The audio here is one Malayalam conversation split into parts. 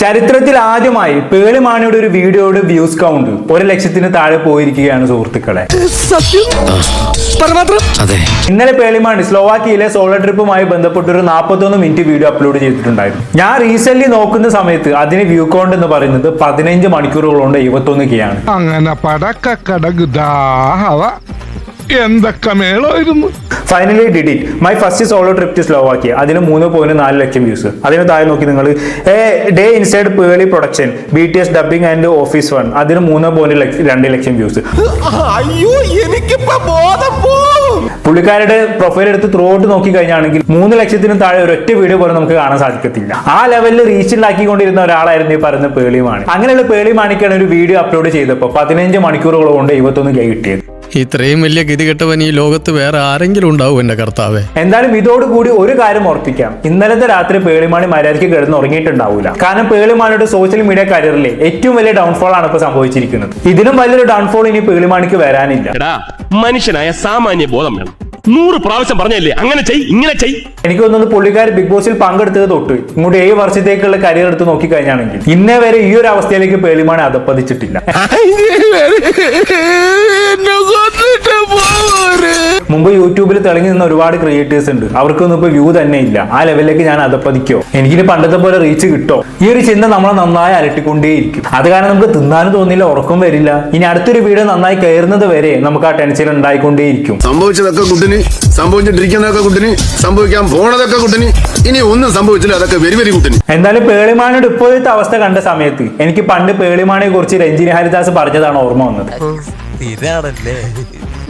ചരിത്രത്തിൽ ആദ്യമായി പേളിമാണിയുടെ ഒരു വീഡിയോയുടെ വ്യൂസ് കൗണ്ട് 1,00,000 താഴെ പോയിരിക്കുകയാണ് സുഹൃത്തുക്കളെ. ഇന്നലെ പേളിമാണി സ്ലോവാക്കിയയിലെ സോളോ ട്രിപ്പുമായി ബന്ധപ്പെട്ട ഒരു 41 മിനിറ്റ് വീഡിയോ അപ്ലോഡ് ചെയ്തിട്ടുണ്ടായിരുന്നു. ഞാൻ റീസെന്റ് നോക്കുന്ന സമയത്ത് അതിന് വ്യൂ കൗണ്ട് എന്ന് പറയുന്നത് 15 മണിക്കൂറുകളുണ്ട് 71K ആണ്. അങ്ങനെ എന്തൊക്കെ മേളായിരുന്നു. Finally did it my first solo trip to Slovakia. അതിന് 3.4 ലക്ഷം വ്യൂസ്. അതിന് താഴെ നോക്കി നിങ്ങൾ day inside Pearle production BTS dubbing and office 1 അതിന് 3.2 ലക്ഷം വ്യൂസ്. പുള്ളിക്കാരുടെ പ്രൊഫൈൽ എടുത്ത് ത്രൂ ഔട്ട് നോക്കി കഴിഞ്ഞാണെങ്കിൽ 3 ലക്ഷത്തിന് താഴെ ഒരൊറ്റ വീഡിയോ പോലും നമുക്ക് കാണാൻ സാധിക്കത്തില്ല. ആ ലെവലിൽ റീച്ച് ഉണ്ടാക്കിക്കൊണ്ടിരുന്ന ഒരാളായിരുന്നു ഈ പറയുന്ന പേളിമാണി. അങ്ങനെയുള്ള പേളിമാണിക്കാണ് ഒരു വീഡിയോ അപ്ലോഡ് ചെയ്തപ്പോൾ 15 മണിക്കൂറുകൾ കൊണ്ട് 71K കിട്ടിയത്. ഇത്രയും വലിയ ഗതികെട്ടവൻ ഈ ലോകത്ത് വേറെ ആരെങ്കിലും ഉണ്ടാവും എന്റെ കർത്താവേ. എന്തായാലും ഇതോടുകൂടി ഒരു കാര്യം ഓർപ്പിക്കാം, ഇന്നലത്തെ രാത്രി പേളിമാണി മര്യാദയ്ക്ക് കിടന്ന് ഉറങ്ങിയിട്ടുണ്ടാവില്ല. കാരണം പേളിമാണിയുടെ സോഷ്യൽ മീഡിയ കരിയറിലെ ഏറ്റവും വലിയ ഡൗൺഫോൾ ആണ് ഇപ്പൊ സംഭവിച്ചിരിക്കുന്നത്. ഇതിനും വലിയൊരു ഡൗൺഫോൾ ഇനി പേളിമാണിക്ക് വരാനില്ല. മനുഷ്യനായ സാമാന്യ ബോധം വേണം. 100 പ്രാവശ്യം പറഞ്ഞല്ലേ അങ്ങനെ ചെയ് ഇങ്ങനെ ചെയ്. എനിക്ക് തോന്നുന്നത് പുള്ളിക്കാർ ബിഗ് ബോസിൽ പങ്കെടുത്തത് തൊട്ട് ഇങ്ങോട്ട് 7 വർഷത്തേക്കുള്ള കരിയർ എടുത്ത് നോക്കി കഴിഞ്ഞാണെങ്കിൽ ഇന്നേ വരെ ഈ ഒരു അവസ്ഥയിലേക്ക് പേളിമാണി അധപ്പതിച്ചിട്ടില്ല. മുമ്പ് യൂട്യൂബിൽ തെളിഞ്ഞു നിന്ന ഒരുപാട് ക്രിയേറ്റേഴ്സ് ഉണ്ട്, അവർക്കൊന്നും ഇപ്പൊ വ്യൂ തന്നെ ഇല്ല. ആ ലെവലിലേക്ക് ഞാൻ അധപ്പതിക്കോ, എനിക്കിനി പണ്ടത്തെ പോലെ റീച്ച് കിട്ടോ, ഈ ഒരു ചിന്ത നമ്മളെ നന്നായി അലട്ടിക്കൊണ്ടേയിരിക്കും. അത് കാരണം നമുക്ക് തിന്നാനും തോന്നില്ല, ഉറക്കം വരില്ല. ഇനി അടുത്തൊരു വീഡിയോ നന്നായി കയറുന്നത് വരെ നമുക്ക് ആ ടെൻഷൻ ഉണ്ടായിക്കൊണ്ടേയിരിക്കും. സംഭവിച്ചതൊക്കെ കുട്ടിന്, സംഭവിച്ചിട്ടിരിക്കുന്നതൊക്കെ കുട്ടിന്, സംഭവിക്കാൻ പോണതൊക്കെ കുട്ടിന്, ഇനി ഒന്നും സംഭവിച്ചില്ല അതൊക്കെ വെരി വെരി കുട്ടിന്. എന്തായാലും പേളിമാണിയുടെ ഇപ്പോഴത്തെ അവസ്ഥ കണ്ട സമയത്ത് എനിക്ക് പണ്ട് പേളിമാണിയെ കുറിച്ച് രഞ്ജിനി ഹരിദാസ് പറഞ്ഞതാണ് ഓർമ്മ വന്നത്.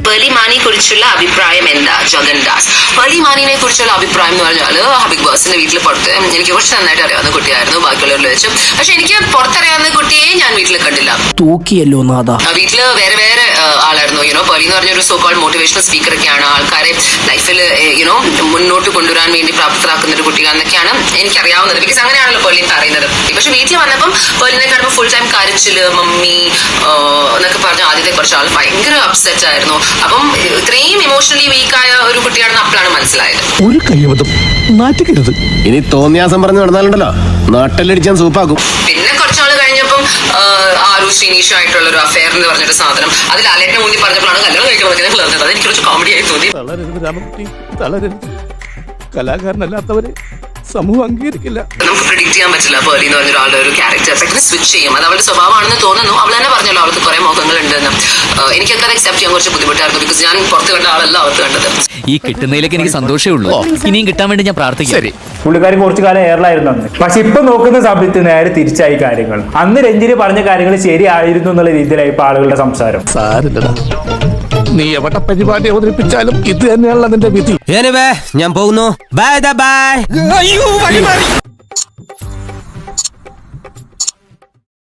പേളിമാണിയെ കുറിച്ചുള്ള അഭിപ്രായം എന്താ? ജഗൻദാസ് പേളിമാണിനെ കുറിച്ചുള്ള അഭിപ്രായം എന്ന് പറഞ്ഞാൽ ബിഗ് ബോസിന്റെ വീട്ടിൽ പുറത്ത് എനിക്ക് കുറച്ച് നന്നായിട്ട് അറിയാവുന്ന കുട്ടിയായിരുന്നു ബാക്കിയുള്ളവരിൽ വെച്ചും. പക്ഷെ എനിക്ക് പുറത്തറിയാവുന്ന കുട്ടിയെ ഞാൻ വീട്ടിൽ കണ്ടില്ല. തൂക്കിയല്ലോ നാദാ. വീട്ടില് വേറെ വേറെ ആളായിരുന്നു. പേളി എന്ന് പറഞ്ഞൊരു സോ കോൾഡ് മോട്ടിവേഷണൽ സ്പീക്കർ ഒക്കെയാണ്. ആൾക്കാരെ ലൈഫിൽ മുന്നോട്ട് കൊണ്ടുവരാൻ വേണ്ടി പ്രാപ്തരാക്കുന്ന ഒരു കുട്ടിയാണെന്നൊക്കെയാണ് എനിക്കറിയാവുന്നത്. ബിക്കോസ് അങ്ങനെയാണല്ലോ പേളിനെ പറയുന്നത്. പക്ഷെ വീട്ടിൽ വന്നപ്പം പേളിനെ കാണുമ്പോൾ ഫുൾ ടൈം കരച്ചില്, മമ്മി എന്നൊക്കെ പറഞ്ഞ ആദ്യത്തെ കുറച്ച് ആൾ ഭയങ്കര അപ്സെറ്റ് ആയിരുന്നു. അപ്പം ഇത്രയും ഇമോഷണലി വീക്കായ ഒരു കുട്ടിയാണെന്ന് അപ്പോഴാണ് മനസ്സിലായത്. ഒരു കൈവതം നാറ്റിക്കരുത്. ഇനി തോന്നിയാസം പറഞ്ഞു നടന്നാലുണ്ടല്ലോ നാട്ടിലടിച്ചാൻ സൂപ്പാക്കും. പിന്നെ കുറച്ചാൾ കഴിഞ്ഞപ്പം ആരു ശ്രീനീഷും ആയിട്ടുള്ള ഒരു അഫെയർ എന്ന് പറഞ്ഞൊരു സാധനം അതിൽ അലേട്ടനെ മുന്നിൽ പറഞ്ഞപ്പോഴാണ് കല്യാണം കഴിക്കണമെന്ന് ഞങ്ങൾ അറിഞ്ഞത്. അതെനിക്ക് കുറച്ച് കോമഡി ആയി തോന്നി. കലാകാരനല്ലാത്തവരെ സമൂഹം അംഗീകരിക്കില്ല. നമുക്ക് പ്രിഡിക്ട് ചെയ്യാൻ പറ്റില്ല പേളി എന്ന് പറഞ്ഞൊരാളുടെ ഒരു ക്യാരക്ടർ പെട്ടെന്ന് സ്വിച്ച് ചെയ്യും. അത് അവളുടെ സ്വഭാവമാണെന്ന് തോന്നുന്നു. അവൾ തന്നെ പറഞ്ഞല്ലോ അവൾക്ക് കുറെ മുഖങ്ങൾ ഉണ്ടെന്ന്. എനിക്കത് അക്സെപ്റ്റ് ചെയ്യാൻ കുറച്ച് ബുദ്ധിമുട്ടായിരുന്നു. ബിക്കോസ് ഞാൻ പുറത്ത് കണ്ട ആളല്ല അവർക്ക് കണ്ടത്. ഈ കിട്ടുന്നതിലേക്ക് എനിക്ക് സന്തോഷമേ ഉള്ളൂ. ഇനിയും കിട്ടാൻ വേണ്ടി ഞാൻ പ്രാർത്ഥിക്കാം. പുള്ളിക്കാരി കുറച്ചു കാലം എയറിലായിരുന്നു അന്ന്. പക്ഷെ ഇപ്പൊ നോക്കുന്ന സമയത്ത് നേരെ തിരിച്ചായി കാര്യങ്ങൾ. അന്ന് രഞ്ജിനി പറഞ്ഞ കാര്യങ്ങൾ ശരിയായിരുന്നു എന്നുള്ള രീതിയിലായി ഇപ്പൊ ആളുകളുടെ സംസാരം. നീ എവിടെ പരിപാടി അവതരിപ്പിച്ചാലും ഇത് തന്നെയാണല്ലോ നിന്റെ വിധി. ഞാൻ പോകുന്നു. Bye bye.